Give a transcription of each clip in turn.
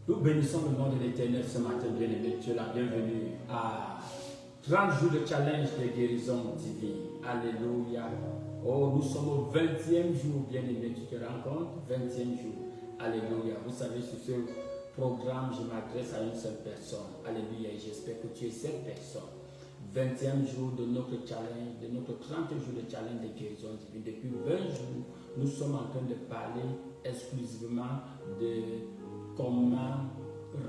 Nous bénissons le nom de l'Éternel ce matin, bien-aimé. Tu es la bienvenue à 30 jours de challenge de guérison divine. Alléluia. Oh, nous sommes au 20e jour, bien-aimé. Tu te rends compte? 20e jour. Alléluia. Vous savez, sur ce programme, je m'adresse à une seule personne. Alléluia. Et j'espère que tu es cette personne. 20e jour de notre challenge, de notre 30 jours de challenge de guérison divine. Depuis 20 jours, nous sommes en train de parler exclusivement de comment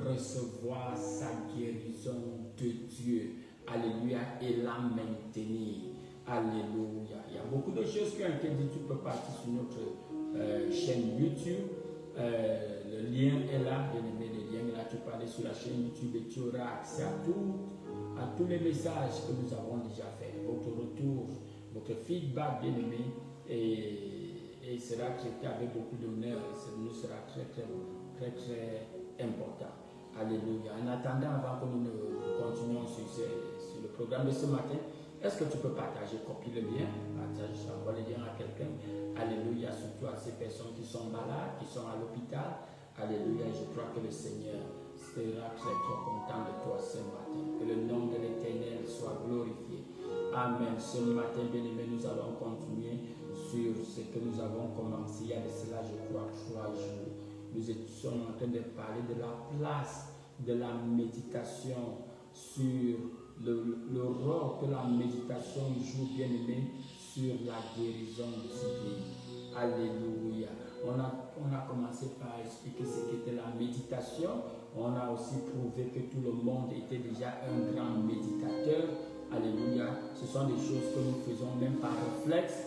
recevoir sa guérison de Dieu. Alléluia. Et la maintenir. Alléluia. Il y a beaucoup de choses qui ont été dites. Tu peux partir sur notre chaîne YouTube. Le lien est là, bien aimé. Le lien est là. Tu peux aller sur la chaîne YouTube et tu auras accès à tous les messages que nous avons déjà faits. Votre retour, votre feedback, bien aimé. Et sera traité avec beaucoup d'honneur. Et ça nous sera très important. Alléluia. En attendant, avant que nous continuions sur le programme de ce matin, est-ce que tu peux partager, copier le lien, partage, envoie le lien à quelqu'un. Alléluia, surtout à ces personnes qui sont malades, qui sont à l'hôpital. Alléluia, je crois que le Seigneur sera très content de toi ce matin. Que le nom de l'Éternel soit glorifié. Amen. Ce matin, bien-aimé, nous allons continuer sur ce que nous avons commencé il y a de cela, je crois, 3 jours. Nous sommes en train de parler de la place de la méditation sur le rôle que la méditation joue, bien aimé, sur la guérison de ce pays. Alléluia. On a commencé par expliquer ce qu'était la méditation. On a aussi prouvé que tout le monde était déjà un grand méditateur. Alléluia. Ce sont des choses que nous faisons même par réflexe.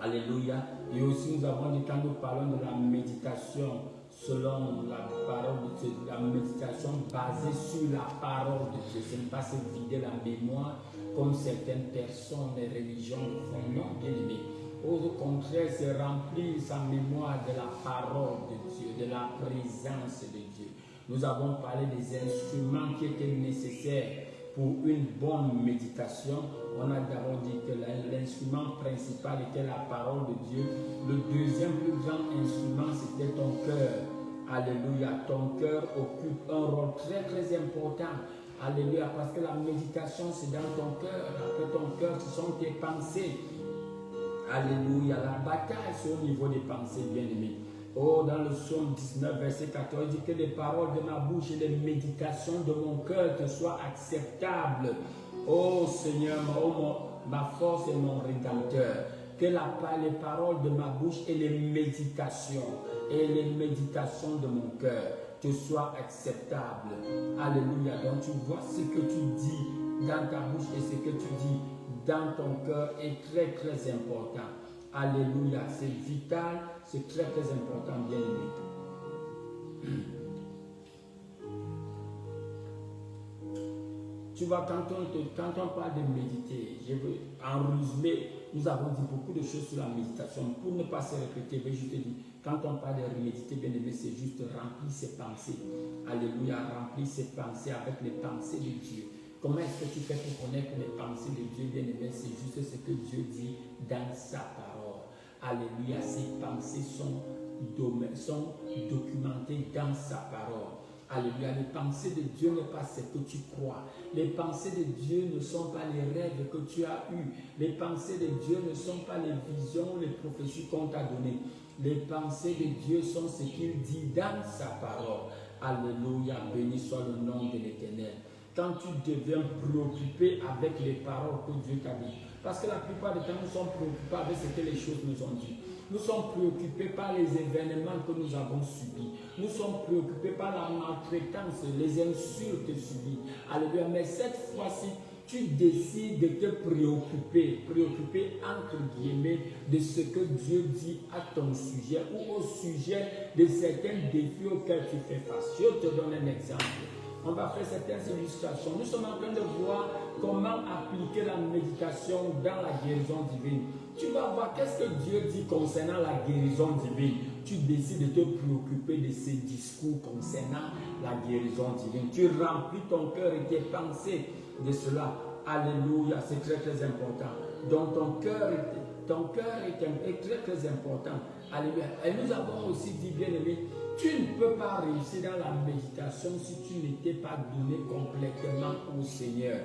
Alléluia. Et aussi nous avons dit, quand nous parlons de la méditation selon la parole de Dieu, la méditation basée sur la parole de Dieu, ce n'est pas se vider la mémoire comme certaines personnes des religions le font, non, bien aimé. Au contraire, c'est remplir sa mémoire de la parole de Dieu, de la présence de Dieu. Nous avons parlé des instruments qui étaient nécessaires pour une bonne méditation. On a d'abord dit que l'instrument principal était la parole de Dieu. Le deuxième plus grand instrument, c'était ton cœur. Alléluia. Ton cœur occupe un rôle très important. Alléluia. Parce que la méditation, c'est dans ton cœur. Après ton cœur, ce sont tes pensées. Alléluia. La bataille, c'est au niveau des pensées, bien-aimés. Oh, dans le psaume 19, verset 14, il dit que les paroles de ma bouche et les méditations de mon cœur te soient acceptables. Oh Seigneur, ma force et mon rédempteur. Que les paroles de ma bouche et les méditations de mon cœur te soient acceptables. Alléluia. Donc tu vois ce que tu dis dans ta bouche et ce que tu dis dans ton cœur est très important. Alléluia, c'est vital, c'est très important, bien aimé. Tu vois, quand on parle de méditer, en résumé, nous avons dit beaucoup de choses sur la méditation. Pour ne pas se répéter, je te dis, quand on parle de méditer, bien aimé, c'est juste remplir ses pensées. Alléluia, remplir ses pensées avec les pensées de Dieu. Comment est-ce que tu fais pour connaître les pensées de Dieu, bien aimé? C'est juste ce que Dieu dit dans sa parole. Alléluia, ces pensées sont documentées dans sa parole. Alléluia, les pensées de Dieu n'est pas ce que tu crois. Les pensées de Dieu ne sont pas les rêves que tu as eus. Les pensées de Dieu ne sont pas les visions, les prophéties qu'on t'a données. Les pensées de Dieu sont ce qu'il dit dans sa parole. Alléluia, béni soit le nom de l'Éternel. Quand tu deviens préoccupé avec les paroles que Dieu t'a dit. Parce que la plupart du temps, nous sommes préoccupés avec ce que les choses nous ont dit. Nous sommes préoccupés par les événements que nous avons subis. Nous sommes préoccupés par la maltraitance, les insultes subies. Alléluia. Mais cette fois-ci, tu décides de te préoccuper entre guillemets de ce que Dieu dit à ton sujet ou au sujet de certains défis auxquels tu fais face. Je te donne un exemple. On va faire certaines illustrations. Nous sommes en train de voir comment appliquer la méditation dans la guérison divine. Tu vas voir qu'est-ce que Dieu dit concernant la guérison divine. Tu décides de te préoccuper de ces discours concernant la guérison divine. Tu remplis ton cœur et tes pensées de cela. Alléluia, c'est très important. Donc ton cœur est très important. Alléluia. Et nous avons aussi dit, bien aimé, tu ne peux pas réussir dans la méditation si tu n'étais pas donné complètement au Seigneur.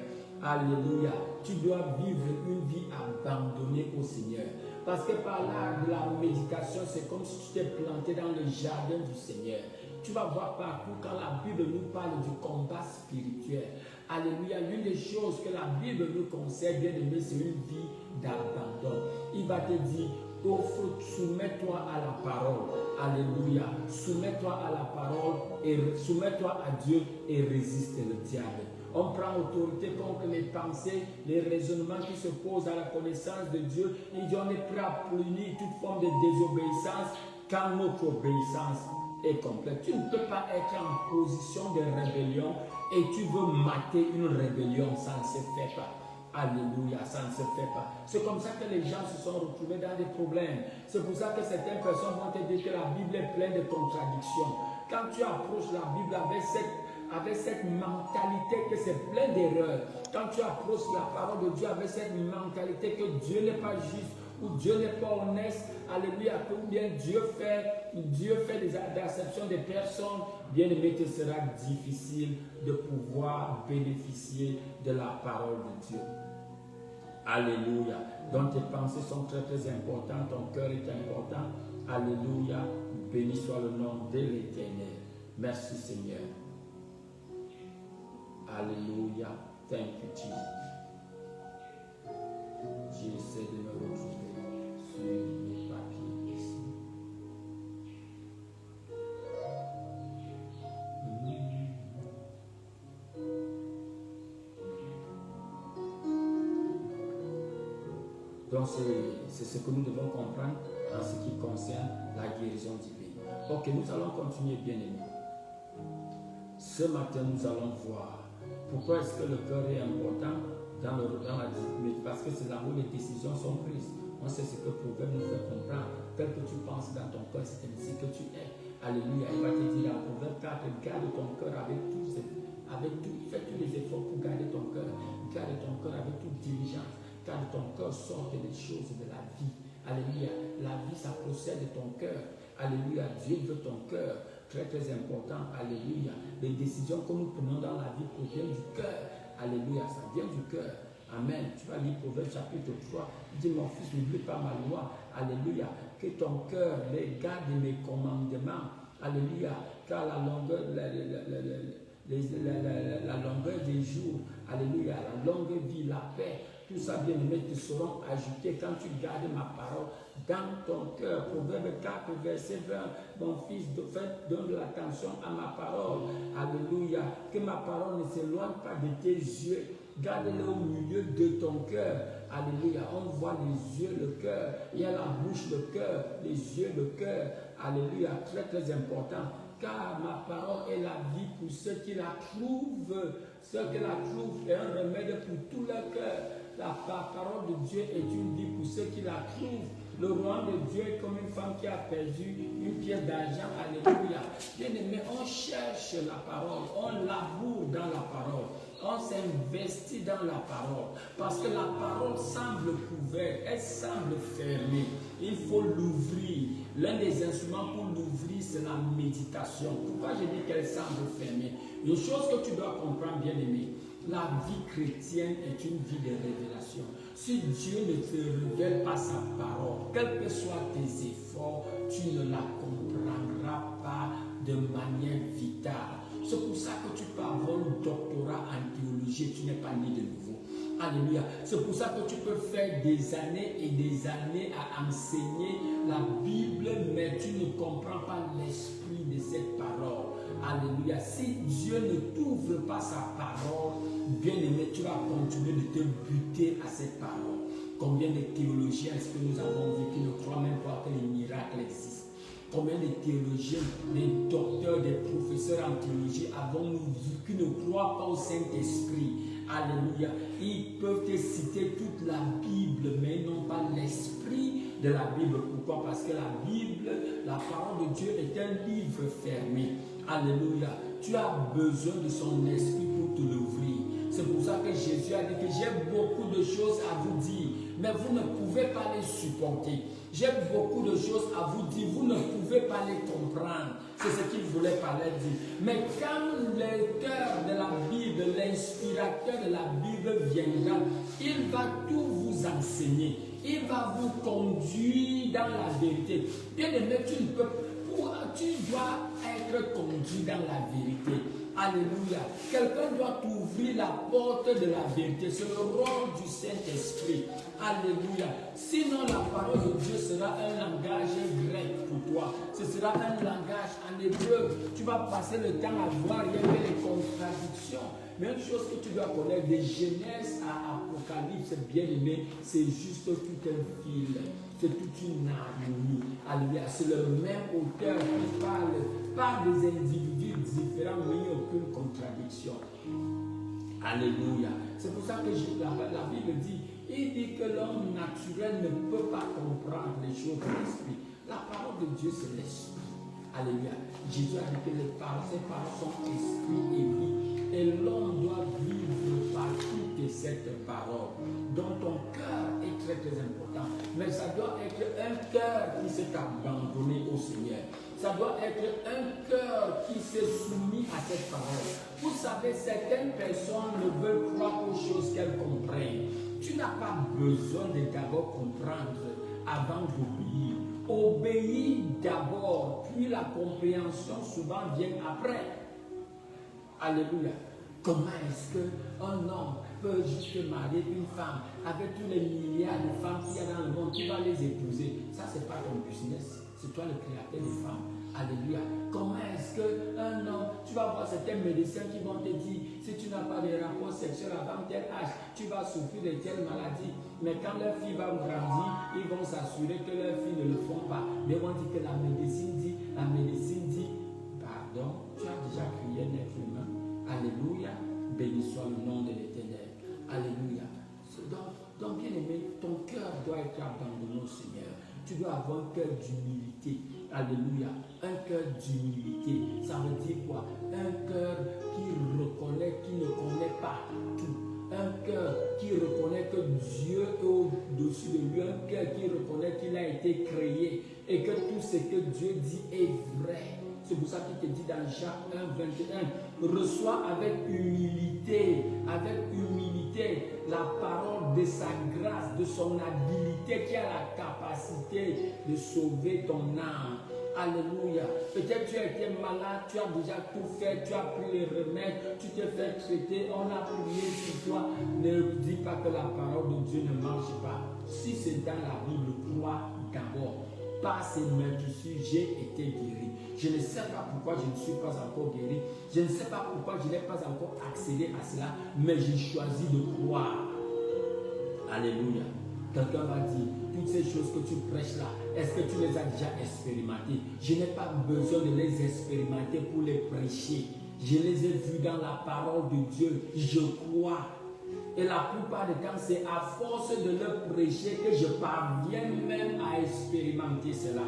Alléluia. Tu dois vivre une vie abandonnée au Seigneur. Parce que par là, de la méditation, c'est comme si tu t'es planté dans le jardin du Seigneur. Tu vas voir partout quand la Bible nous parle du combat spirituel. Alléluia. L'une des choses que la Bible nous conseille, bien aimé, c'est une vie d'abandon. Il va te dire, soumets-toi à la parole. Alléluia. Soumets-toi à la parole et soumets-toi à Dieu et résiste le diable. On prend autorité contre les pensées, les raisonnements qui se posent à la connaissance de Dieu. Il dit on est prêt à punir toute forme de désobéissance quand notre obéissance est complète. Tu ne peux pas être en position de rébellion et tu veux mater une rébellion, ça ne se fait pas. Alléluia, ça ne se fait pas. C'est comme ça que les gens se sont retrouvés dans des problèmes. C'est pour ça que certaines personnes vont te dire que la Bible est pleine de contradictions. Quand tu approches la Bible avec cette mentalité que c'est plein d'erreurs, quand tu approches la parole de Dieu avec cette mentalité que Dieu n'est pas juste, ou Dieu n'est pas honnête, alléluia, ou bien Dieu fait des acceptions des personnes, bien aimé, te sera difficile de pouvoir bénéficier de la parole de Dieu. Alléluia. Donc tes pensées sont très très importantes, ton cœur est important. Alléluia. Béni soit le nom de l'Éternel. Merci Seigneur. Alléluia. Thank you Jesus. J'essaie de me retrouver sur mes papiers ici. Donc c'est ce que nous devons comprendre en ce qui concerne la guérison divine. Ok, nous allons continuer, bien aimés. Ce matin, nous allons voir pourquoi est-ce que le cœur est important dans la vie. Parce que c'est là où les décisions sont prises. On sait ce que Proverbe nous fait comprendre. Tel que tu penses dans ton cœur, c'est ainsi que tu es. Alléluia. Il va te dire dans Proverbe 4, garde ton cœur fais tous les efforts pour garder ton cœur. Garde ton cœur avec toute diligence. Car de ton cœur sortent les choses de la vie. Alléluia. La vie, ça procède de ton cœur. Alléluia. Dieu veut ton cœur. Très très important. Alléluia. Les décisions que nous prenons dans la vie proviennent du cœur. Alléluia. Ça vient du cœur. Amen. Tu vas lire Proverbe chapitre 3. Dis mon fils, n'oublie pas ma loi. Alléluia. Que ton cœur les garde mes commandements. Alléluia. Car la longueur des jours. Alléluia. La longue vie, la paix. Tout ça, bien aimé, te seront ajoutés quand tu gardes ma parole dans ton cœur. Proverbe 4, verset 20. Mon fils, donne de l'attention à ma parole. Alléluia. Que ma parole ne s'éloigne pas de tes yeux. Garde-le au milieu de ton cœur. Alléluia. On voit les yeux, le cœur. Il y a la bouche, le cœur. Les yeux, le cœur. Alléluia. Très, très important. Car ma parole est la vie pour ceux qui la trouvent. Ceux qui la trouvent est un remède pour tout leur cœur. La parole de Dieu est une vie pour ceux qui la trouvent. Le royaume de Dieu est comme une femme qui a perdu une pièce d'argent. Alléluia. Bien aimé, on cherche la parole, on laboure dans la parole, on s'investit dans la parole. Parce que la parole semble couverte, elle semble fermée. Il faut l'ouvrir. L'un des instruments pour l'ouvrir, c'est la méditation. Pourquoi je dis qu'elle semble fermée? Une chose que tu dois comprendre, bien aimé, la vie chrétienne est une vie de révélation. Si Dieu ne te révèle pas sa parole, quels que soient tes efforts, tu ne la comprendras pas de manière vitale. C'est pour ça que tu peux avoir un doctorat en théologie et tu n'es pas né de nouveau. Alléluia. C'est pour ça que tu peux faire des années et des années à enseigner la Bible, mais tu ne comprends pas l'esprit de cette parole. Alléluia. Si Dieu ne t'ouvre pas sa parole, bien aimé, tu vas continuer de te buter à cette parole. Combien de théologiens est-ce que nous avons vu qui ne croient même pas que les miracles existent? Combien de théologiens, des docteurs, des professeurs en théologie avons-nous vu qui ne croient pas au Saint-Esprit? Alléluia. Ils peuvent te citer toute la Bible, mais ils n'ont pas l'esprit de la Bible. Pourquoi? Parce que la Bible, la parole de Dieu est un livre fermé. Alléluia. Tu as besoin de son esprit pour te l'ouvrir. C'est pour ça que Jésus a dit que j'ai beaucoup de choses à vous dire, mais vous ne pouvez pas les supporter. J'ai beaucoup de choses à vous dire, vous ne pouvez pas les comprendre. C'est ce qu'il voulait par leur dire. Mais quand le cœur de la Bible, l'inspirateur de la Bible viendra, il va tout vous enseigner. Il va vous conduire dans la vérité. Bien aimé, tu dois être conduit dans la vérité. Alléluia. Quelqu'un doit t'ouvrir la porte de la vérité. C'est le rôle du Saint-Esprit. Alléluia. Sinon, la parole de Dieu sera un langage grec pour toi. Ce sera un langage en hébreu. Tu vas passer le temps à voir, il y avait les contradictions. Mais une chose que tu dois connaître, de Genèse à Apocalypse, bien aimé, c'est juste tout un fil. C'est toute une harmonie. Alléluia. C'est le même auteur qui parle par des individus différents, mais il n'y a aucune contradiction. Alléluia. C'est pour ça que la Bible dit, il dit que l'homme naturel ne peut pas comprendre les choses de l'esprit. La parole de Dieu, c'est l'esprit. Alléluia. Jésus a dit que ces paroles sont esprit et vie. Et l'homme doit vivre par toutes cette parole. Donc ton cœur est très très important. Mais ça doit être un cœur qui s'est abandonné au Seigneur. Ça doit être un cœur qui s'est soumis à cette parole. Vous savez, certaines personnes ne veulent croire aux choses qu'elles comprennent. Tu n'as pas besoin de d'abord comprendre avant d'obéir. Obéis d'abord, puis la compréhension souvent vient après. Alléluia. Comment est-ce qu'un homme peut juste marier une femme avec tous les milliards de femmes qu'il y a dans le monde, tu vas les épouser? Ça, c'est pas ton business. C'est toi le créateur des femmes. Alléluia. Comment est-ce qu'un homme, tu vas voir certains médecins qui vont te dire, si tu n'as pas de rapport sexuel avant tel âge, tu vas souffrir de telle maladie. Mais quand leur fille va grandir, ils vont s'assurer que leurs filles ne le font pas. Ils vont dire que la médecine dit, pardon, tu as déjà créé un être humain. Alléluia. Béni soit le nom de l'Éternel. Alléluia. Donc, bien aimé, ton cœur doit être abandonné au Seigneur. Tu dois avoir un cœur d'humilité. Alléluia. Un cœur d'humilité. Ça veut dire quoi? Un cœur qui reconnaît, qui ne connaît pas tout. Un cœur qui reconnaît que Dieu est au-dessus de lui. Un cœur qui reconnaît qu'il a été créé et que tout ce que Dieu dit est vrai. C'est pour ça qu'il te dit dans Jacques 1, 21, reçois avec humilité la parole de sa grâce, de son habileté qui a la capacité de sauver ton âme. Alléluia. Peut-être tu as été malade, tu as déjà tout fait, tu as pris les remèdes, tu t'es fait traiter, on a prié sur toi. Ne dis pas que la parole de Dieu ne marche pas. Si c'est dans la Bible, crois d'abord. Par ces meurtrissures, j'ai été guéri. Je ne sais pas pourquoi je ne suis pas encore guéri. Je ne sais pas pourquoi je n'ai pas encore accédé à cela, mais j'ai choisi de croire. Alléluia. Quelqu'un va dire, toutes ces choses que tu prêches là, est-ce que tu les as déjà expérimentées? Je n'ai pas besoin de les expérimenter pour les prêcher. Je les ai vus dans la parole de Dieu. Je crois. Et la plupart du temps, c'est à force de le prêcher que je parviens même à expérimenter cela.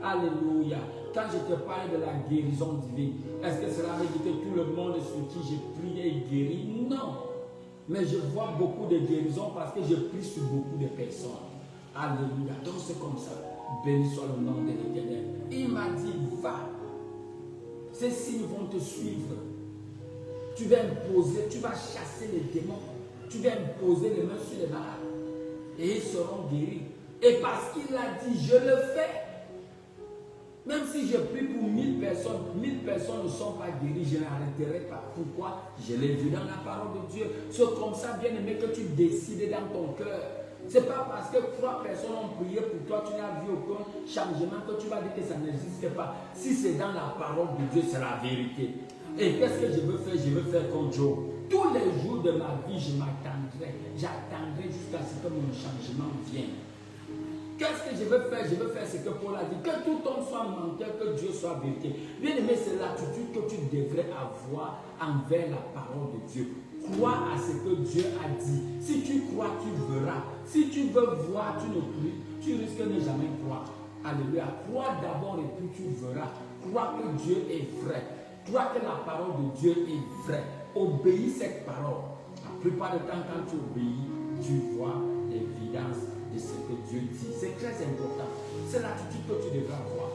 Alléluia. Quand je te parle de la guérison divine, est-ce que cela veut dire que tout le monde sur qui je prie est guéri? Non. Mais je vois beaucoup de guérisons parce que je prie sur beaucoup de personnes. Alléluia. Donc c'est comme ça. Béni soit le nom de l'Éternel. Il m'a dit, va. Ces signes vont te suivre. Tu vas imposer, tu vas chasser les démons. Tu vas imposer les mains sur les malades. Et ils seront guéris. Et parce qu'il a dit, je le fais. Même si je prie pour 1000 personnes ne sont pas guéries, je n'arrêterai pas. Pourquoi? Je l'ai vu dans la parole de Dieu. C'est comme ça, bien aimé, que tu décides dans ton cœur. Ce n'est pas parce que 3 personnes ont prié pour toi, tu n'as vu aucun changement, que tu vas dire que ça n'existe pas. Si c'est dans la parole de Dieu, c'est la vérité. Et qu'est-ce que je veux faire? Je veux faire comme Job. Tous les jours de ma vie, je m'attendrai. J'attendrai jusqu'à ce que mon changement vienne. Qu'est-ce que je veux faire? Je veux faire ce que Paul a dit. Que tout homme soit menteur, que Dieu soit vérité. Bien aimé, c'est l'attitude que tu devrais avoir envers la parole de Dieu. Crois à ce que Dieu a dit. Si tu crois, tu verras. Si tu veux voir, tu risques de ne jamais croire. Alléluia. Crois d'abord et puis tu verras. Crois que Dieu est vrai. Crois que la parole de Dieu est vraie. Obéis cette parole. La plupart du temps, quand tu obéis, tu vois l'évidence de ce que Dieu dit. C'est très important. C'est l'attitude que tu devrais avoir.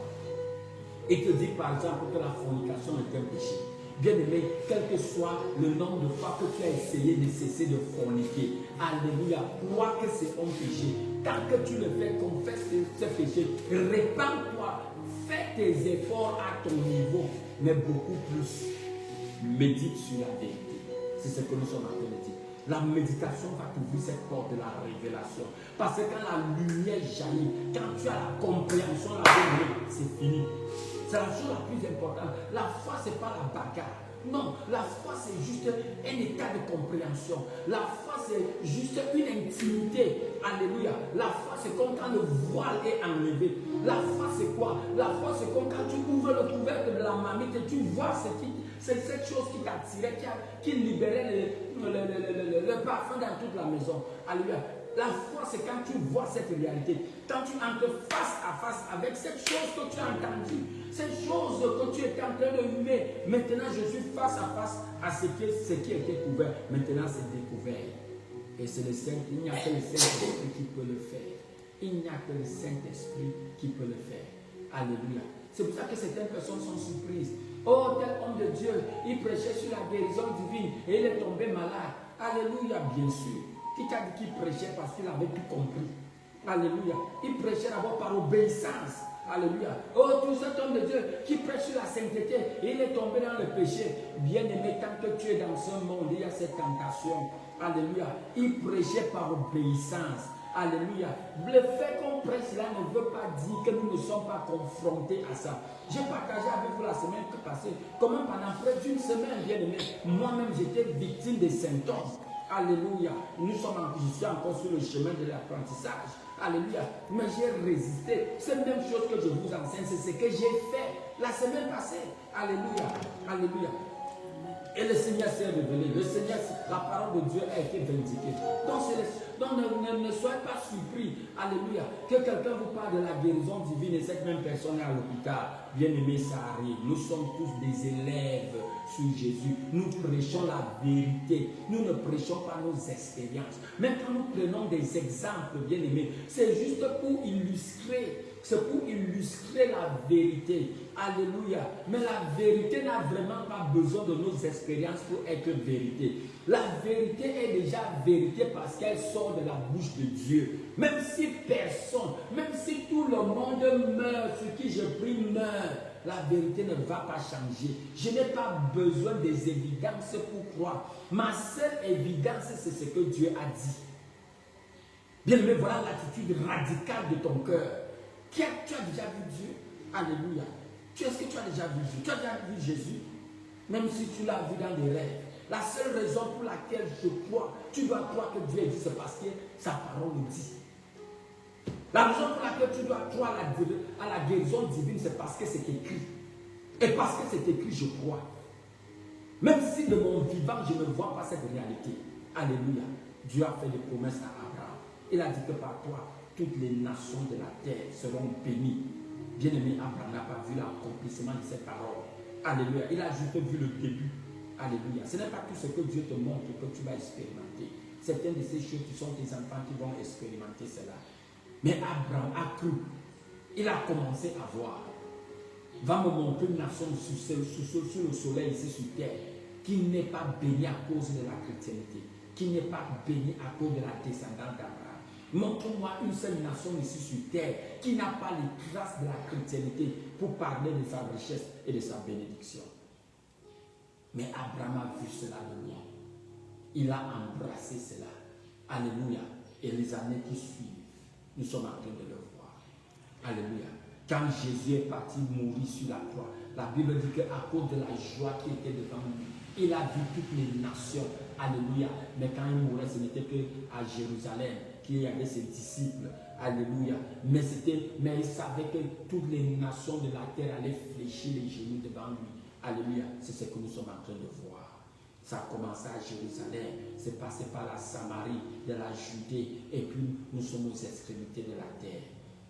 Et te dire par exemple que la fornication est un péché. Bien-aimé, quel que soit le nombre de fois que tu as essayé de cesser de forniquer, alléluia, crois que c'est un péché. Tant que tu le fais, confesse ce péché, répands-toi, fais tes efforts à ton niveau, mais beaucoup plus, médite sur la vérité. C'est ce que nous sommes en train de dire. La méditation va t'ouvrir cette porte de la révélation. Parce que quand la lumière jaillit, quand tu as la compréhension, la vérité, c'est fini. C'est la chose la plus importante. La foi, ce n'est pas la bagarre. Non, la foi, c'est juste un état de compréhension. La foi, c'est juste une intimité. Alléluia. La foi, c'est comme quand le voile est enlevé. La foi, c'est quoi? La foi, c'est comme quand tu ouvres le couvercle de la marmite et tu vois c'est cette chose qui t'attirait, qui libérait le parfum dans toute la maison. Alléluia. La foi, c'est quand tu vois cette réalité. Quand tu entres face à face avec cette chose que tu as entendue, cette chose que tu étais en train de vivre. Maintenant, je suis face à face à ce qui était couvert. Maintenant, c'est découvert. Et c'est le Saint, il n'y a que le Saint-Esprit qui peut le faire. Il n'y a que le Saint-Esprit qui peut le faire. Alléluia. C'est pour ça que certaines personnes sont surprises. Oh, tel homme de Dieu, il prêchait sur la guérison divine et il est tombé malade. Alléluia, bien sûr. Qui t'a dit qu'il prêchait parce qu'il avait tout compris? Alléluia. Il prêchait d'abord par obéissance. Alléluia. Oh, tout cet homme de Dieu qui prêche sur la sainteté et il est tombé dans le péché. Bien-aimé, tant que tu es dans ce monde, il y a cette tentation. Alléluia. Il prêchait par obéissance. Alléluia. Le fait qu'on prêche là ne veut pas dire que nous ne sommes pas confrontés à ça. J'ai partagé avec vous la semaine passée comment pendant près d'une semaine, bien aimé, moi-même j'étais victime des symptômes. Alléluia. Je suis encore sur le chemin de l'apprentissage. Alléluia. Mais j'ai résisté. C'est la même chose que je vous enseigne. C'est ce que j'ai fait la semaine passée. Alléluia. Alléluia. Et le Seigneur s'est révélé. Le Seigneur, la parole de Dieu a été vindiquée. Donc ne soyez pas surpris. Alléluia. Que quelqu'un vous parle de la guérison divine et cette même personne est à l'hôpital. Bien-aimé, ça arrive. Nous sommes tous des élèves sur Jésus. Nous prêchons la vérité. Nous ne prêchons pas nos expériences. Même quand nous prenons des exemples, bien-aimés, c'est juste pour illustrer. C'est pour illustrer la vérité. Alléluia. Mais la vérité n'a vraiment pas besoin de nos expériences pour être vérité. La vérité est déjà vérité parce qu'elle sort de la bouche de Dieu. Même si personne, même si tout le monde meurt, ce qui je prie meurt, la vérité ne va pas changer. Je n'ai pas besoin des évidences pour croire. Ma seule évidence, c'est ce que Dieu a dit. Bien aimé, voilà l'attitude radicale de ton cœur. Tu as déjà vu Dieu? Alléluia. Est-ce que tu as déjà vu Dieu? Tu as déjà vu Jésus? Même si tu l'as vu dans des rêves. La seule raison pour laquelle je crois, tu dois croire que Dieu existe, c'est parce que sa parole le dit. La raison pour laquelle tu dois croire à la guérison divine, c'est parce que c'est écrit. Et parce que c'est écrit, je crois. Même si de mon vivant, je ne vois pas cette réalité. Alléluia. Dieu a fait des promesses à Abraham. Il a dit que par toi, toutes les nations de la terre seront bénies. Bien-aimé, Abraham n'a pas vu l'accomplissement de cette parole. Alléluia. Il a juste vu le début. Alléluia. Ce n'est pas tout ce que Dieu te montre que tu vas expérimenter. Certaines de ces choses, qui sont tes enfants qui vont expérimenter cela. Mais Abraham a cru. Il a commencé à voir. Va me montrer une nation sur le soleil ici sur terre qui n'est pas bénie à cause de la chrétienté, qui n'est pas bénie à cause de la descendance d'Abraham. Montre-moi une seule nation ici sur terre qui n'a pas les traces de la chrétienté pour parler de sa richesse et de sa bénédiction. Mais Abraham a vu cela de loin. Il a embrassé cela. Alléluia. Et les années qui suivent, nous sommes en train de le voir. Alléluia. Quand Jésus est parti mourir sur la croix, la Bible dit qu'à cause de la joie qui était devant lui, il a vu toutes les nations. Alléluia. Mais quand il mourait, ce n'était qu'à Jérusalem qu'il y avait ses disciples. Alléluia. Mais il savait que toutes les nations de la terre allaient fléchir les genoux devant lui. Alléluia. C'est ce que nous sommes en train de voir. Ça a commencé à Jérusalem, c'est passé par la Samarie, de la Judée, et puis nous sommes aux extrémités de la terre.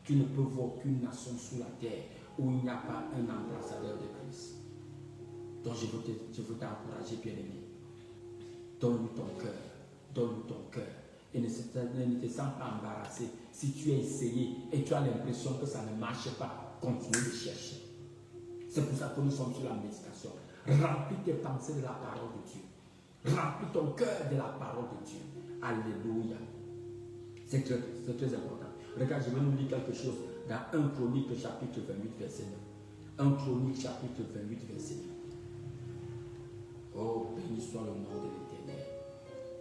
Tu ne peux voir aucune nation sous la terre où il n'y a pas un ambassadeur de Christ. Donc je veux t'encourager, bien-aimé. Donne-lui ton cœur. Donne-lui ton cœur. Et ne te sens pas embarrassé Si tu as essayé et tu as l'impression que ça ne marche pas, continue de chercher. C'est pour ça que nous sommes sur la méditation. Remplis tes pensées de la parole de Dieu. Remplis ton cœur de la parole de Dieu. Alléluia. C'est très important. Regarde, je vais nous lire quelque chose dans 1 Chronique chapitre 28 verset 9. 1 Chronique chapitre 28 verset 9. Oh, béni soit le nom de l'Éternel.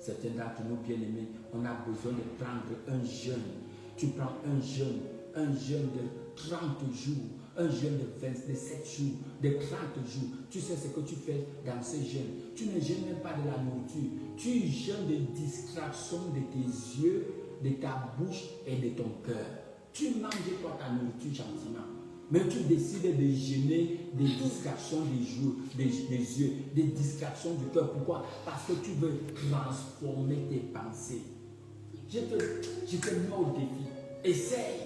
Certains d'entre nous, bien-aimés, on a besoin de prendre un jeûne. Tu prends un jeûne de 30 jours, un jeûne de 27 jours, de 30 jours. Tu sais ce que tu fais dans ce jeûne. Tu ne jeûnes même pas de la nourriture. Tu jeûnes de distraction de tes yeux, de ta bouche et de ton cœur. Tu manges toi ta nourriture gentiment. Mais tu décides de jeûner des distractions des yeux, des distractions du cœur. Pourquoi? Parce que tu veux transformer tes pensées. Je te mets au défi. Essaye.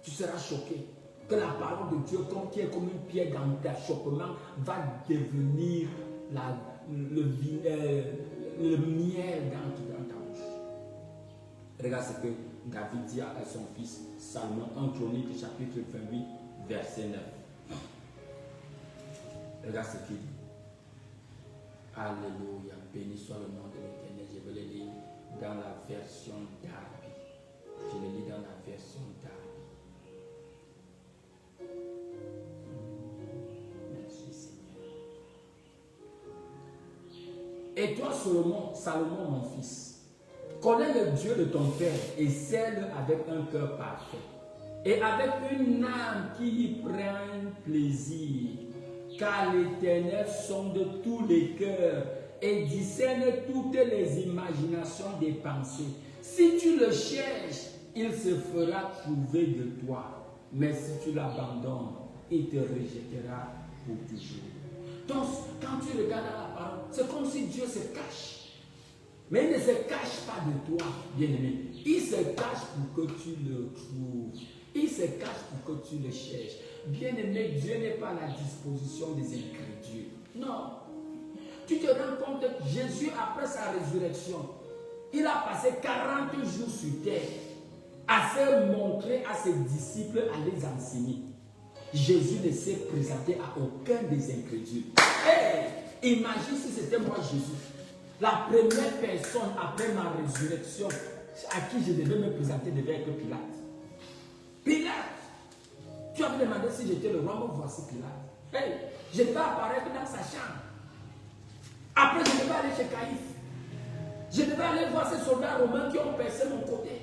Tu seras choqué que la parole de Dieu, qui est comme une pierre d'achoppement, va devenir le miel dans ta bouche. Regarde ce que David dit à son fils Salomon, 1 Chronique chapitre 28 verset 9. Regarde ce qu'il dit. Alléluia, béni soit le nom de l'Éternel. Je vais le lire dans la version Darby. Je le lis dans la version Darby. Merci Seigneur. Et toi Salomon mon fils, connais le Dieu de ton père et sers-le avec un cœur parfait et avec une âme qui y prenne plaisir, car l'Éternel sonde tous les cœurs et discerne toutes les imaginations des pensées. Si tu le cherches, il se fera trouver de toi, mais si tu l'abandonnes, il te rejettera pour toujours. Donc, quand tu regardes la parole, c'est comme si Dieu se cache. Mais il ne se cache pas de toi, bien-aimé. Il se cache pour que tu le trouves. Il se cache pour que tu le cherches. Bien-aimé, Dieu n'est pas à la disposition des incrédules. Non. Tu te rends compte que Jésus, après sa résurrection, il a passé 40 jours sur terre à se montrer à ses disciples, à les enseigner. Jésus ne s'est présenté à aucun des incrédules. Hey, imagine si c'était moi Jésus. La première personne après ma résurrection à qui je devais me présenter devait être Pilate. Pilate! Tu avais demandé si j'étais le roi, mais voici Pilate. Hey, je vais apparaître dans sa chambre. Après, je devais aller chez Caïphe. Je devais aller voir ces soldats romains qui ont percé mon côté.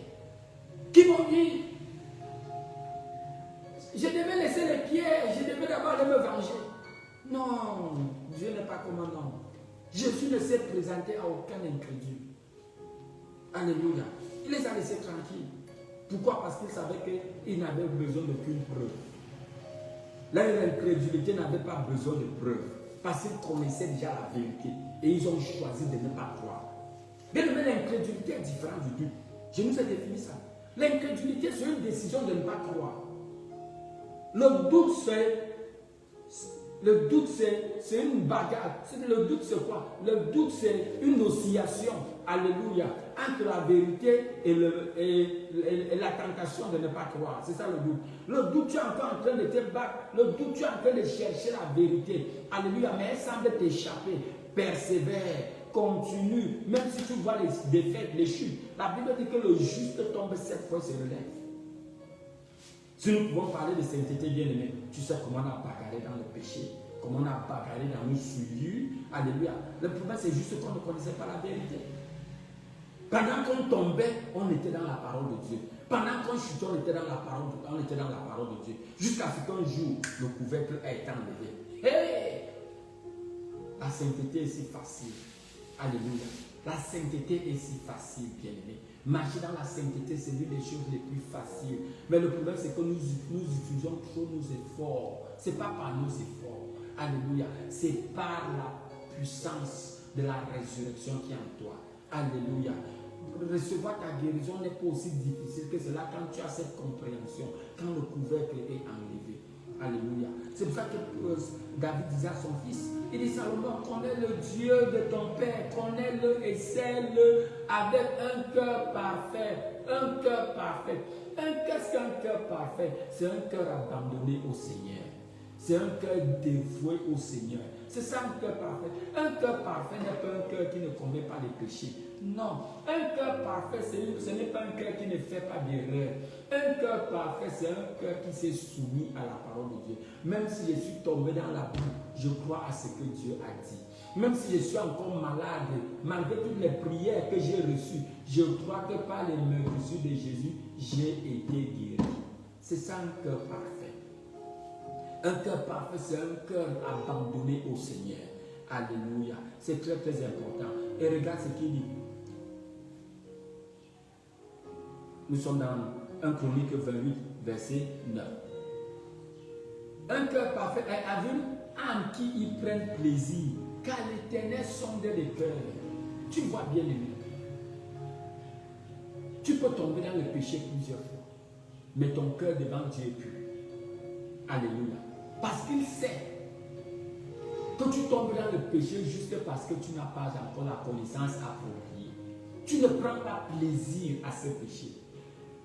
Qui m'ont dit, je devais laisser les pieds, je devais d'abord aller me venger. Non, Dieu n'est pas comme un homme. Jésus ne s'est présenté à aucun incrédule. Alléluia. Il les a laissés tranquilles. Pourquoi? Parce qu'il savait qu'il n'avait besoin d'aucune preuve. L'incrédulité n'avait pas besoin de preuves. Parce qu'ils connaissaient déjà la vérité. Et ils ont choisi de ne pas croire. Mais l'incrédulité est différente du doute. Je nous ai défini ça. L'incrédulité, c'est une décision de ne pas croire. Le doute, c'est une bagarre. Le doute, c'est quoi? Le doute, c'est une oscillation. Alléluia. Entre la vérité et la tentation de ne pas croire. C'est ça le doute. Le doute, tu es encore en train de te battre. Le doute, tu es en train de chercher la vérité. Alléluia. Mais elle semble t'échapper. Persévère. Continue. Même si tu vois les défaites, les chutes. La Bible dit que le juste tombe 7 fois et se relève. Si nous pouvons parler de sainteté, bien aimé, tu sais comment on a bagarré dans le péché, comment on a bagarré dans nos souillures. Alléluia. Le problème, c'est juste qu'on ne connaissait pas la vérité. Pendant qu'on tombait, on était dans la parole de Dieu. Pendant qu'on chutait, on était dans la parole de Dieu. Jusqu'à ce qu'un jour, le couvercle ait été enlevé. Hey! La sainteté est si facile. Alléluia. La sainteté est si facile, bien aimé. Marcher dans la sainteté, c'est l'une des choses les plus faciles. Mais le problème, c'est que nous utilisons trop nos efforts. Ce n'est pas par nos efforts. Alléluia. C'est par la puissance de la résurrection qui est en toi. Alléluia. Recevoir ta guérison n'est pas aussi difficile que cela quand tu as cette compréhension, quand le couvercle est enlevé. Alléluia. C'est pour ça que David disait à son fils, il dit Salomon, connais le Dieu de ton père, connais-le et sais-le avec un cœur parfait. Un cœur parfait. Qu'est-ce qu'un cœur parfait? C'est un cœur abandonné au Seigneur. C'est un cœur dévoué au Seigneur. C'est ça un cœur parfait. Un cœur parfait n'est pas un cœur qui ne commet pas les péchés. Non. Un cœur parfait, ce n'est pas un cœur qui ne fait pas d'erreur. Un cœur parfait, c'est un cœur qui s'est soumis à la parole de Dieu. Même si je suis tombé dans la boue, je crois à ce que Dieu a dit. Même si je suis encore malade, malgré toutes les prières que j'ai reçues, je crois que par les meurtrissures de Jésus, j'ai été guéri. C'est ça un cœur parfait. Un cœur parfait, c'est un cœur abandonné au Seigneur. Alléluia. C'est très très important. Et regarde ce qu'il dit. Nous sommes dans 1 Chronique 28, verset 9. Un cœur parfait est avec une âme qui y prenne plaisir, car l'Éternel sonde les cœurs. Tu vois bien aimé. Tu peux tomber dans le péché plusieurs fois, mais ton cœur devant Dieu est pur. Alléluia. Parce qu'il sait que tu tombes dans le péché juste parce que tu n'as pas encore la connaissance appropriée. Tu ne prends pas plaisir à ce péché.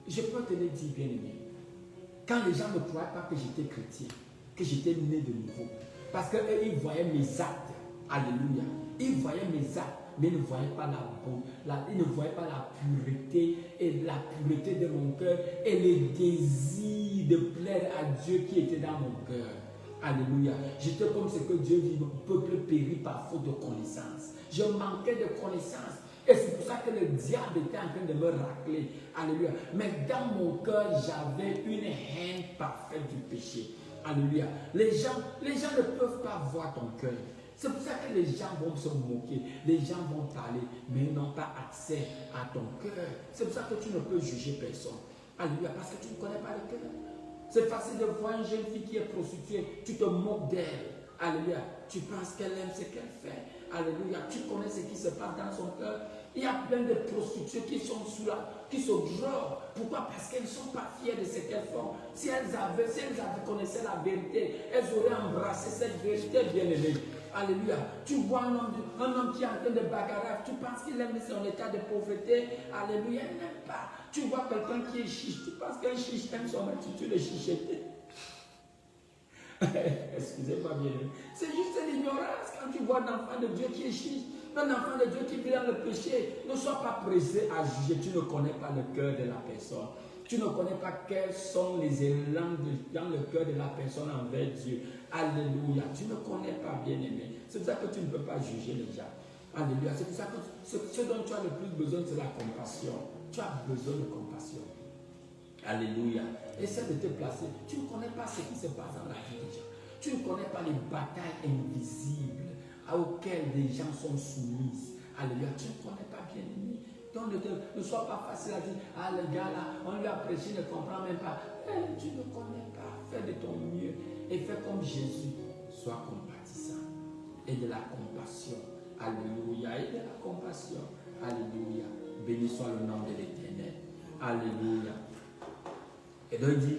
Je peux te le dire, bien aimé. Quand les gens ne croyaient pas que j'étais chrétien, que j'étais né de nouveau, parce qu'eux, ils voyaient mes actes. Alléluia. Ils voyaient mes actes, mais ils ne voyaient pas ils ne voyaient pas la pureté et la pureté de mon cœur et le désir de plaire à Dieu qui était dans mon cœur. Alléluia. J'étais comme ce que Dieu dit, le peuple périt par faute de connaissance. Je manquais de connaissance. Et c'est pour ça que le diable était en train de me racler. Alléluia. Mais dans mon cœur, j'avais une haine parfaite du péché. Alléluia. Les gens ne peuvent pas voir ton cœur. C'est pour ça que les gens vont se moquer, les gens vont parler, mais ils n'ont pas accès à ton cœur. C'est pour ça que tu ne peux juger personne. Alléluia, parce que tu ne connais pas le cœur. C'est facile de voir une jeune fille qui est prostituée, tu te moques d'elle. Alléluia, tu penses qu'elle aime ce qu'elle fait. Alléluia, tu connais ce qui se passe dans son cœur. Il y a plein de prostituées qui sont sous là, qui se droguent. Pourquoi? Parce qu'elles ne sont pas fières de ce qu'elles font. Si elles avaient connaissé la vérité, elles auraient embrassé cette vérité bien-aimée. Alléluia. Tu vois un homme qui est en train de bagarrer, tu penses qu'il aime son état de pauvreté. Alléluia, il n'aime pas. Tu vois quelqu'un qui est chiche, tu penses qu'un chiche aime son attitude de chicheté. Excusez-moi bien. C'est juste l'ignorance quand tu vois un enfant de Dieu qui est chiche. Un enfant de Dieu qui vit dans le péché. Ne sois pas pressé à juger. Tu ne connais pas le cœur de la personne. Tu ne connais pas quels sont les élans dans le cœur de la personne envers Dieu. Alléluia. Tu ne connais pas, bien-aimé. C'est pour ça que tu ne peux pas juger les gens. Alléluia. C'est pour ça que ce dont tu as le plus besoin, c'est la compassion. Tu as besoin de compassion. Alléluia. Essaie de te placer. Tu ne connais pas ce qui se passe dans la vie des gens. Tu ne connais pas les batailles invisibles auxquelles les gens sont soumis. Alléluia. Tu ne connais pas, bien-aimé. Donc ne sois pas facile à dire, ah le gars là, on lui a prêché, il ne comprend même pas. Tu ne connais pas. Fais de ton mieux et fais comme Jésus. Sois compatissant et de la compassion. Alléluia. Et de la compassion. Alléluia. Béni soit le nom de l'Éternel. Alléluia. Et donc il dit,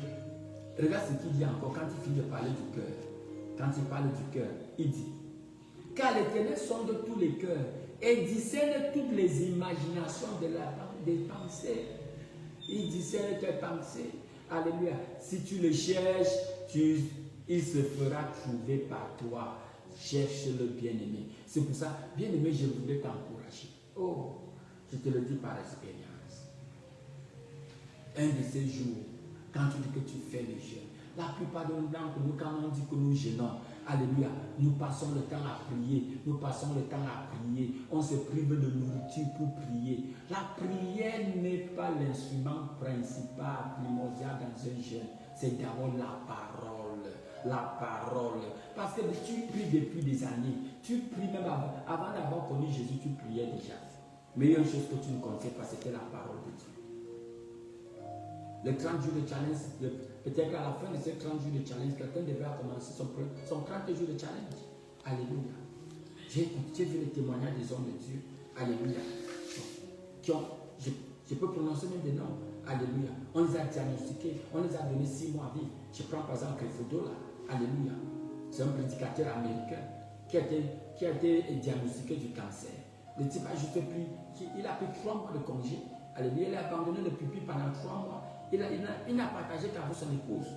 regarde ce qu'il dit encore quand il finit de parler du cœur. Quand il parle du cœur, il dit, car l'Éternel sonde tous les cœurs et discerne toutes les imaginations des pensées. Il discerne tes pensées. Alléluia. Si tu le cherches, il se fera trouver par toi. Cherche-le, bien-aimé. C'est pour ça, bien-aimé, je voulais t'encourager. Oh, je te le dis par expérience. Un de ces jours, quand tu dis que tu fais le jeûne, la plupart de nous, quand on dit que nous jeûnons, alléluia, nous passons le temps à prier, nous passons le temps à prier, on se prive de nourriture pour prier. La prière n'est pas l'instrument principal, primordial dans un jeûne, c'est d'abord la parole. La parole. Parce que tu pries depuis des années, tu pries même avant d'avoir connu Jésus, tu priais déjà. Mais il y a une chose que tu ne connaissais pas, c'était la parole de Dieu. Le 30 jours de challenge, peut-être qu'à la fin de ces 30 jours de challenge, quelqu'un devait commencer son 30 jours de challenge. Alléluia. J'ai vu les témoignages des hommes de Dieu. Alléluia. Je peux prononcer même des noms. Alléluia. On les a diagnostiqués, on les a donné 6 mois à vivre. Je prends par exemple Créfodo là. Alléluia. C'est un prédicateur américain qui a été diagnostiqué du cancer. Le type a juste pris, il a pris 3 mois de congé. Alléluia. Il a abandonné le pupille pendant 3 mois. Il n'a partagé qu'avec son épouse.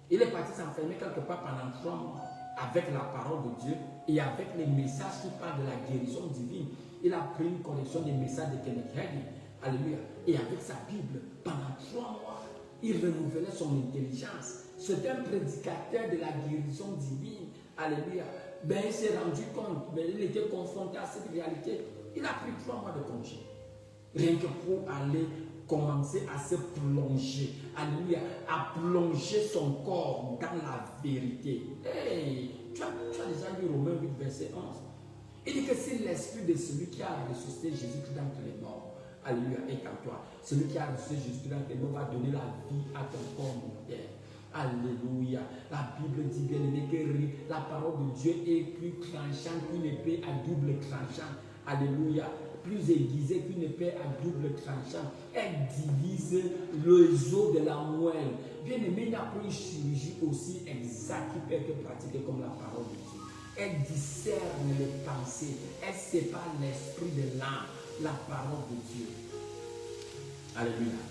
Il est parti s'enfermer quelque part pendant 3 mois avec la parole de Dieu et avec les messages qui parlent de la guérison divine. Il a pris une collection des messages de Kenneth Hagin. Alléluia. Et avec sa Bible, pendant 3 mois, il renouvelait son intelligence. C'est un prédicateur de la guérison divine. Alléluia. Ben, il s'est rendu compte, mais il était confronté à cette réalité. Il a pris 3 mois de congé. Rien que pour aller commencer à se plonger. Alléluia. À plonger son corps dans la vérité. Hey, tu as déjà lu Romains 8, verset 11. Il dit que c'est l'esprit de celui qui a ressuscité Jésus-Christ d'entre les morts. Alléluia, est en toi. Celui qui a ressuscité Jésus-Christ d'entre les morts va donner la vie à ton corps mortel. Alléluia. La Bible dit bien aimé que la parole de Dieu est plus tranchante qu'une épée à double tranchant. Alléluia. Plus aiguisée qu'une épée à double tranchant. Elle divise les os de la moelle. Bien aimé, il n'y a pas une chirurgie aussi exacte qui peut être pratiquée comme la parole de Dieu. Elle discerne les pensées. Elle sépare l'esprit de l'âme. La parole de Dieu. Alléluia.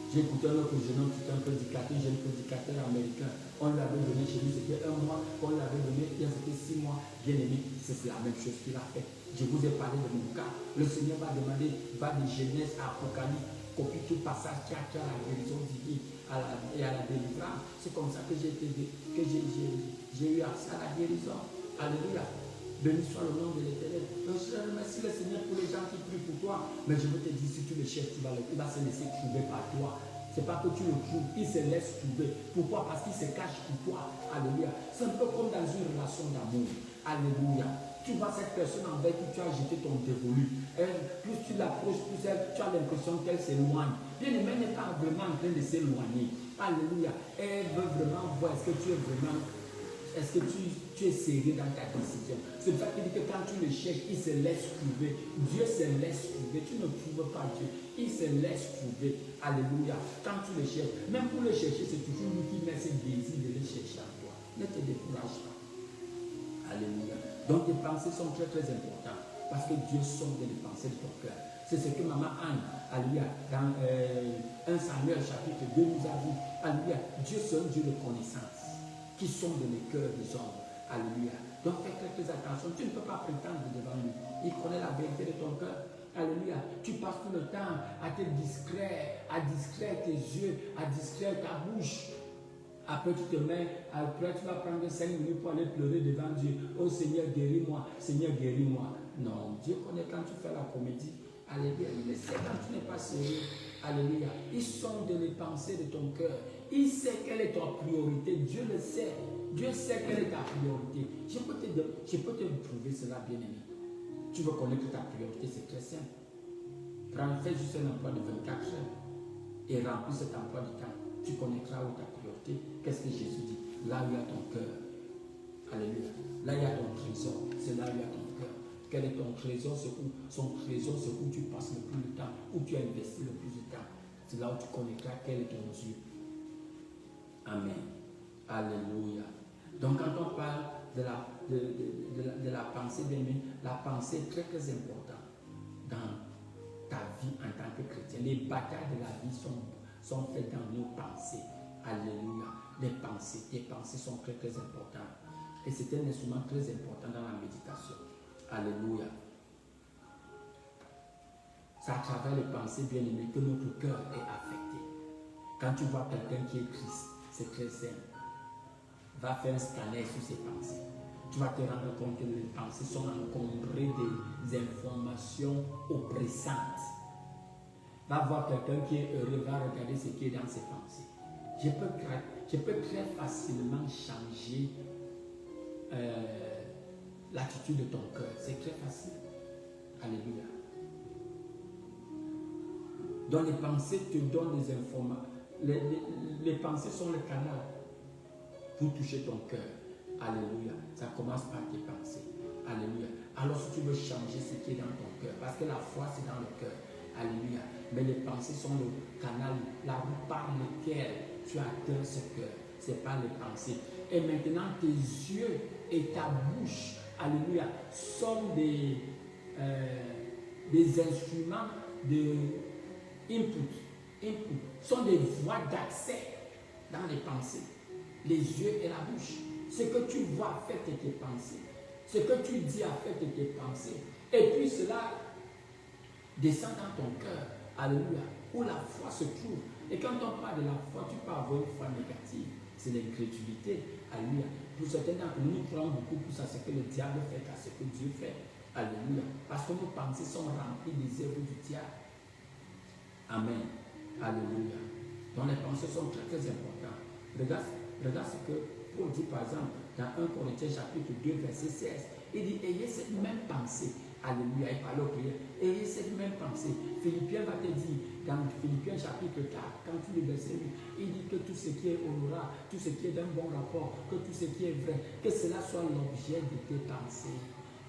J'ai écouté un autre jeune homme qui était un prédicateur américain. On lui avait donné chez lui, c'était 1 mois. On lui avait donné, c'était 6 mois. Bien aimé, c'est la même chose qu'il a fait. Je vous ai parlé de mon cas. Le Seigneur va demander, va de Genèse à Apocalypse, copie tout passage qui a la guérison divine et à la délivrance. C'est comme ça que j'ai eu accès à la guérison. Alléluia. Béni soit le nom de l'Éternel. Je remercie le Seigneur pour les gens qui prient pour toi. Mais je veux te dire, si tu le cherches, il va se laisser trouver par toi. Ce n'est pas que tu le trouves, il se laisse trouver. Pourquoi? Parce qu'il se cache pour toi. Alléluia. C'est un peu comme dans une relation d'amour. Alléluia. Tu vois cette personne envers qui tu as jeté ton dévolu. Plus tu l'approches, plus tu as l'impression qu'elle s'éloigne. Bien aimé, elle n'est pas vraiment en train de s'éloigner. Alléluia. Elle veut vraiment voir est-ce que tu es vraiment... Est-ce que tu es sérieux dans ta décision? C'est pour ça qu'il dit que quand tu le cherches, il se laisse trouver. Dieu se laisse trouver. Tu ne trouves pas Dieu. Il se laisse trouver. Alléluia. Quand tu le cherches, même pour le chercher, c'est toujours lui qui met ce désir de le chercher en toi. Ne te décourage pas. Alléluia. Donc tes pensées sont très très importantes. Parce que Dieu sonde les pensées de ton cœur. C'est ce que maman Anne, alléluia, dans 1 Samuel chapitre 2 nous a dit. Alléluia. Dieu c'est un Dieu de connaissance qui sonde les cœurs des hommes. Alléluia. Donc fais très attention. Tu ne peux pas prétendre devant lui. Il connaît la vérité de ton cœur. Alléluia. Tu passes tout le temps à te distraire, à distraire tes yeux, à distraire ta bouche. Après tu te mets, après tu vas prendre 5 minutes pour aller pleurer devant Dieu. Oh Seigneur, guéris-moi. Seigneur, guéris-moi. Non, Dieu connaît quand tu fais la comédie. Alléluia. Il sait quand tu n'es pas sérieux. Alléluia. Il sonde les pensées de ton cœur. Il sait quelle est ta priorité. Dieu le sait. Dieu sait quelle est ta priorité. Je peux te prouver cela, bien-aimé. Tu veux connaître ta priorité, c'est très simple. Fais juste un emploi de 24 heures et remplis cet emploi du temps. Tu connaîtras où ta priorité. Qu'est-ce que Jésus dit? Là où il y a ton cœur. Alléluia. Là il y a ton trésor. C'est là où il y a ton cœur. Quel est ton trésor? Son trésor, c'est où tu passes le plus de temps, où tu investis le plus de temps. C'est là où tu connaîtras quel est ton Dieu. Amen. Alléluia. Donc quand on parle de la pensée, bien aimé, la pensée est très très importante dans ta vie en tant que chrétien. Les batailles de la vie sont faites dans nos pensées. Alléluia. Tes pensées sont très très importantes. Et c'est un instrument très important dans la méditation. Alléluia. C'est à travers les pensées, bien aimées, que notre cœur est affecté. Quand tu vois quelqu'un qui est triste, c'est très simple. Va faire un scanner sur ses pensées. Tu vas te rendre compte que les pensées sont encombrées des informations oppressantes. Va voir quelqu'un qui est heureux, va regarder ce qui est dans ses pensées. Je peux très facilement changer l'attitude de ton cœur. C'est très facile. Alléluia. Donc les pensées te donnent des informations. Les pensées sont le canal pour toucher ton cœur. Alléluia. Ça commence par tes pensées. Alléluia. Alors si tu veux changer ce qui est dans ton cœur, parce que la foi c'est dans le cœur. Alléluia. Mais les pensées sont le canal, la route par laquelle tu atteins ce cœur. c'est par les pensées. Et maintenant, tes yeux et ta bouche, alléluia, sont des instruments de input, sont des voies d'accès dans les pensées. Les yeux et la bouche. Ce que tu vois affecte tes pensées. Ce que tu dis affecte tes pensées. Et puis cela descend dans ton cœur, alléluia, où la foi se trouve. Et quand on parle de la foi, tu peux avoir une foi négative. C'est l'incrédulité, alléluia. Pour certains d'entre nous, nous croyons beaucoup plus à ce que le diable fait qu'à ce que Dieu fait. Alléluia. Parce que nos pensées sont remplies des œuvres du diable. Amen. Alléluia. Donc les pensées sont très très importantes. Regarde ce que Paul dit par exemple dans 1 Corinthiens chapitre 2 verset 16. Il dit ayez cette même pensée. Alléluia. Il parle aux prières. Ayez cette même pensée. Philippiens va te dire dans Philippiens chapitre 4, quand tu lis verset 8, il dit que tout ce qui est honorable, tout ce qui est d'un bon rapport, que tout ce qui est vrai, que cela soit l'objet de tes pensées.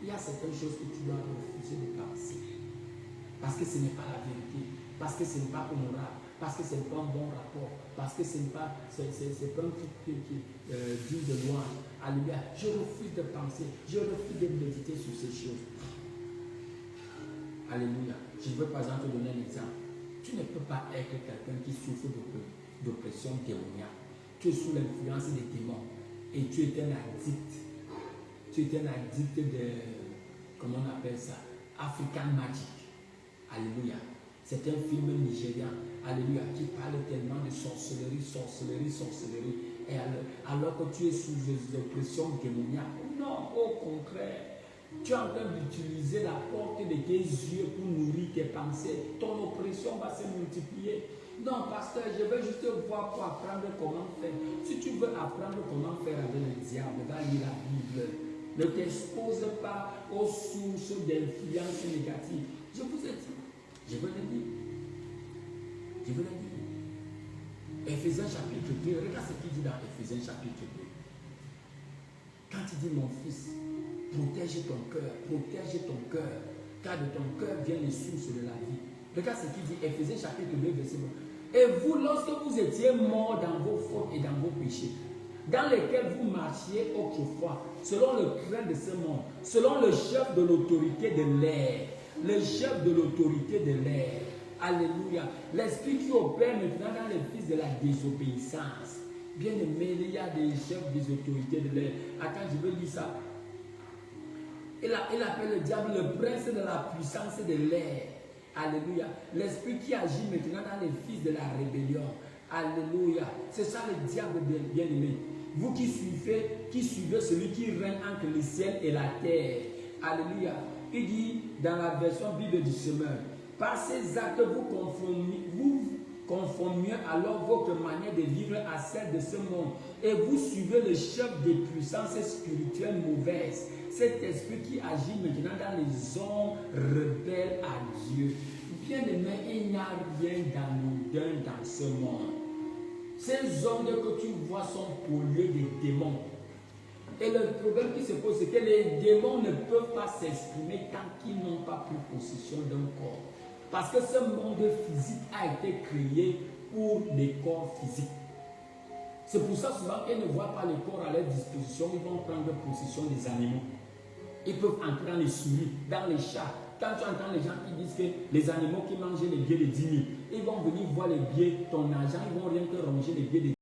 Il y a certaines choses que tu dois refuser de penser. Parce que ce n'est pas la vérité. Parce que ce n'est pas honorable. Parce que ce n'est pas un bon rapport. Parce que ce n'est pas, c'est pas un truc qui dit de louange. Alléluia. Je refuse de penser. Je refuse de méditer sur ces choses. Alléluia. Je veux par exemple te donner un exemple. Tu ne peux pas être quelqu'un qui souffre d'oppression démoniaque. Tu es sous l'influence des démons. Et tu es un addict. Tu es un addict de, comment on appelle ça, African Magic. Alléluia. C'est un film nigérian, alléluia, qui parle tellement de sorcellerie. Et alors que tu es sous l'oppression démoniaque. Non, au contraire. Tu es en train d'utiliser la porte de tes yeux pour nourrir tes pensées. Ton oppression va se multiplier. Non, pasteur, je veux juste voir pour apprendre comment faire. Si tu veux apprendre comment faire avec le diable, va lire la Bible. Ne t'expose pas aux sources d'influence négative. Je vous ai dit, je veux le dire. Éphésiens chapitre 2, regarde ce qu'il dit dans Éphésiens chapitre 2. Quand il dit mon fils, protège ton cœur, car de ton cœur viennent les sources de la vie. Regarde ce qu'il dit, Éphésiens chapitre 2, verset 1. Et vous, lorsque vous étiez morts dans vos fautes et dans vos péchés, dans lesquels vous marchiez autrefois, selon le craint de ce monde, selon le chef de l'autorité de l'air, alléluia, l'esprit qui opère maintenant dans les fils de la désobéissance. Bien aimé, il y a des chefs des autorités de l'air. Attends, je veux lire ça. Il appelle le diable le prince de la puissance de l'air. Alléluia. L'esprit qui agit maintenant dans les fils de la rébellion. Alléluia. C'est ça le diable bien aimé. Vous qui suivez celui qui règne entre le ciel et la terre. Alléluia. Il dit dans la version Bible du Semeur, par ces actes vous conformez alors votre manière de vivre à celle de ce monde et vous suivez le chef des puissances spirituelles mauvaises, cet esprit qui agit maintenant dans les hommes rebelles à Dieu. Bien aimé, il n'y a rien d'anodin dans ce monde. Ces hommes que tu vois sont pollués des démons. Et le problème qui se pose, c'est que les démons ne peuvent pas s'exprimer tant qu'ils n'ont pas pris possession d'un corps. Parce que ce monde physique a été créé pour les corps physiques. C'est pour ça souvent qu'ils ne voient pas les corps à leur disposition, ils vont prendre possession des animaux. Ils peuvent entrer dans les souris, dans les chats. Quand tu entends les gens qui disent que les animaux qui mangent les billets de 10 000, ils vont venir voir les billets, ton argent, ils vont rien que ronger les billets de